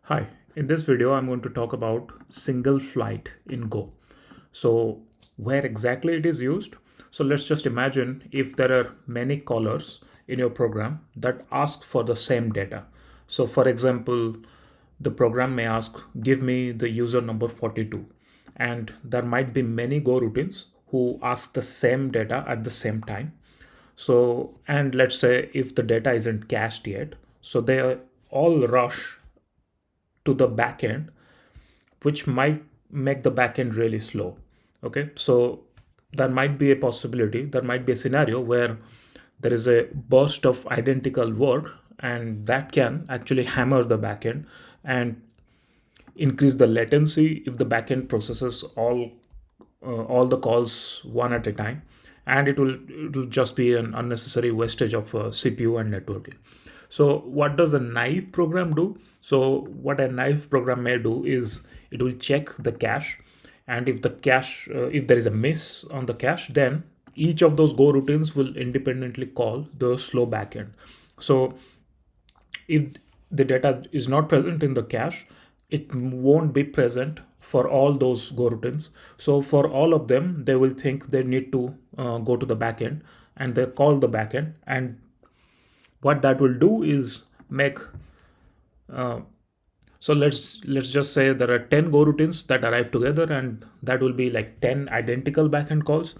Hi, in this video, I'm going to talk about single flight in Go. So where exactly it is used? So let's just imagine if there are many callers in your program that ask for the same data. So for example, the program may ask, give me the user number 42. And there might be many Go routines who ask the same data at the same time. So, and let's say if the data isn't cached yet, so they all rush to the backend, which might make the backend really slow. Okay, so there might be a possibility, there might be a scenario where there is a burst of identical work, and that can actually hammer the backend and increase the latency if the backend processes all the calls one at a time, and it will just be an unnecessary wastage of CPU and networking. So what does a naive program do? So what a naive program may do is it will check the cache, and if there is a miss on the cache, then each of those go routines will independently call the slow backend. So if the data is not present in the cache, it won't be present for all those go routines. So for all of them, they will think they need to go to the backend, and they call the backend. And what that will do is make uh, so let's just say there are 10 go routines that arrive together, and that will be like 10 identical backend calls.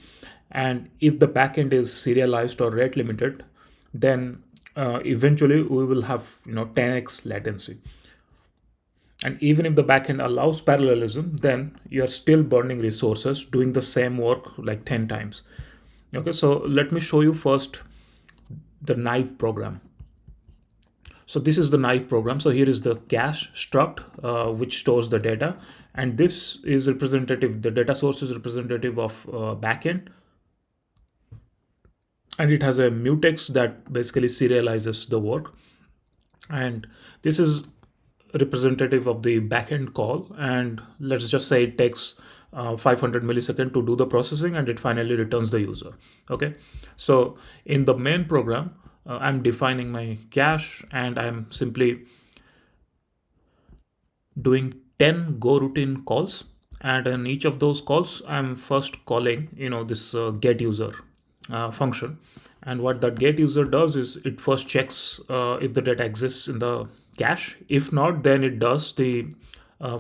And if the backend is serialized or rate limited, then eventually we will have 10x latency. And even if the backend allows parallelism, then you're still burning resources doing the same work like 10 times. Okay, so let me show you first the naive program. So this is the naive program. So here is the cache struct, which stores the data. And this is representative, the data source is representative of backend. And it has a mutex that basically serializes the work. And this is representative of the backend call. And let's just say it takes 500 milliseconds to do the processing, and it finally returns the user. Okay. So in the main program, I'm defining my cache, and I'm simply doing 10 go routine calls. And in each of those calls, I'm first calling this get user function. And what that get user does is it first checks if the data exists in the cache. If not, then it does the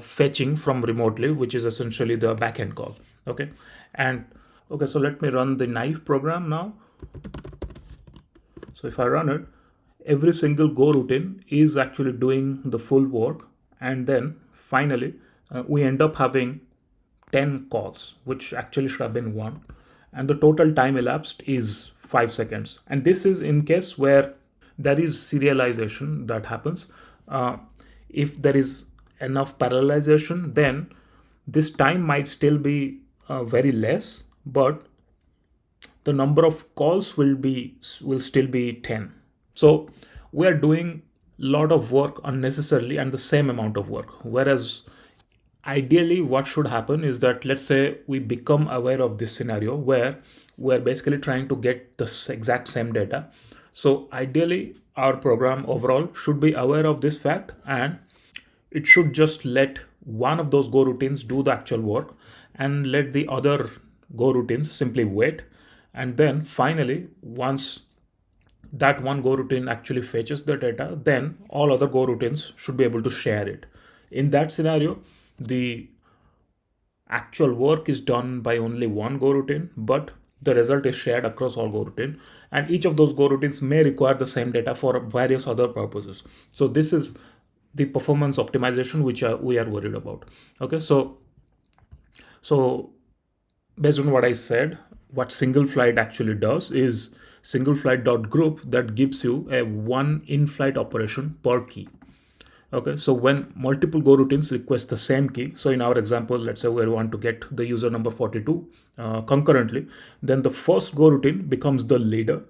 fetching from remotely, which is essentially the backend call. Okay. And okay, so let me run the naive program now. So if I run it, every single go routine is actually doing the full work. And then finally, we end up having 10 calls, which actually should have been one. And the total time elapsed is 5 seconds. And this is in case where there is serialization that happens. If there is enough parallelization, then this time might still be very less, but the number of calls will still be 10. So we are doing a lot of work unnecessarily and the same amount of work. Whereas ideally what should happen is that, let's say we become aware of this scenario where we're basically trying to get the exact same data. So ideally our program overall should be aware of this fact, and it should just let one of those go routines do the actual work and let the other go routines simply wait. And then finally, once that one go routine actually fetches the data, then all other go routines should be able to share it. In that scenario, the actual work is done by only one go routine, but the result is shared across all go routine, and each of those go routines may require the same data for various other purposes. So this is the performance optimization which we are worried about. Okay, so based on what I said, what SingleFlight actually does is SingleFlight.group that gives you a one in-flight operation per key. Okay, so when multiple go routines request the same key, so in our example, let's say we want to get the user number 42 concurrently, then the first go routine becomes the leader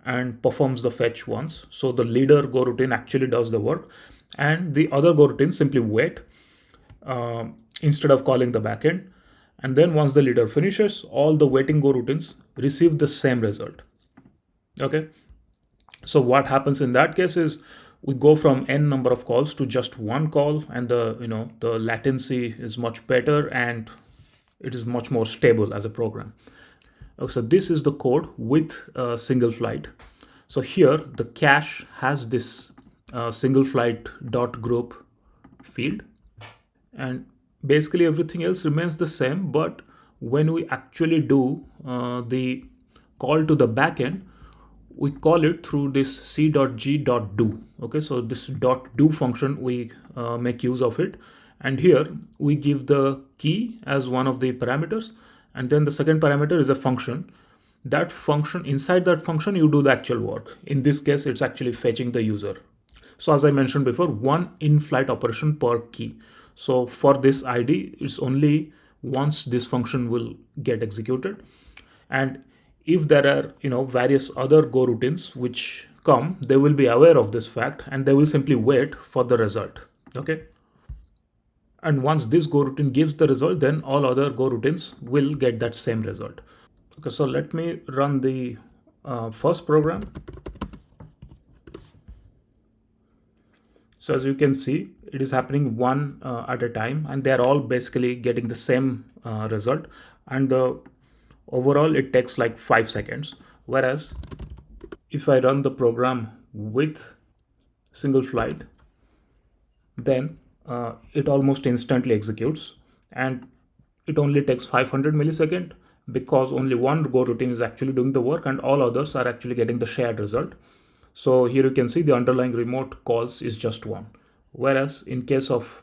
and performs the fetch once. So the leader go routine actually does the work, and the other go routines simply wait instead of calling the backend. And then once the leader finishes, all the waiting go routines receive the same result. Okay, so what happens in that case is we go from n number of calls to just one call, and the latency is much better and it is much more stable as a program. So this is the code with SingleFlight. So here the cache has this SingleFlight dot group field, and basically everything else remains the same. But when we actually do the call to the backend, we call it through this c.g.do. Okay, so this .do function, we make use of it, and here we give the key as one of the parameters, and then the second parameter is a function. That function, inside that function, you do the actual work. In this case, it's actually fetching the user. So as I mentioned before, one in-flight operation per key. So for this ID, it's only once this function will get executed. And if there are various other goroutines which come, they will be aware of this fact and they will simply wait for the result. Okay. And once this goroutine gives the result, then all other goroutines will get that same result. Okay, so let me run the first program. So as you can see, it is happening one at a time, and they are all basically getting the same result. And overall, it takes like 5 seconds. Whereas if I run the program with SingleFlight, then it almost instantly executes, and it only takes 500 milliseconds because only one goroutine is actually doing the work and all others are actually getting the shared result. So here you can see the underlying remote calls is just one. Whereas in case of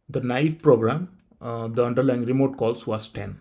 the naive program, the underlying remote calls was 10.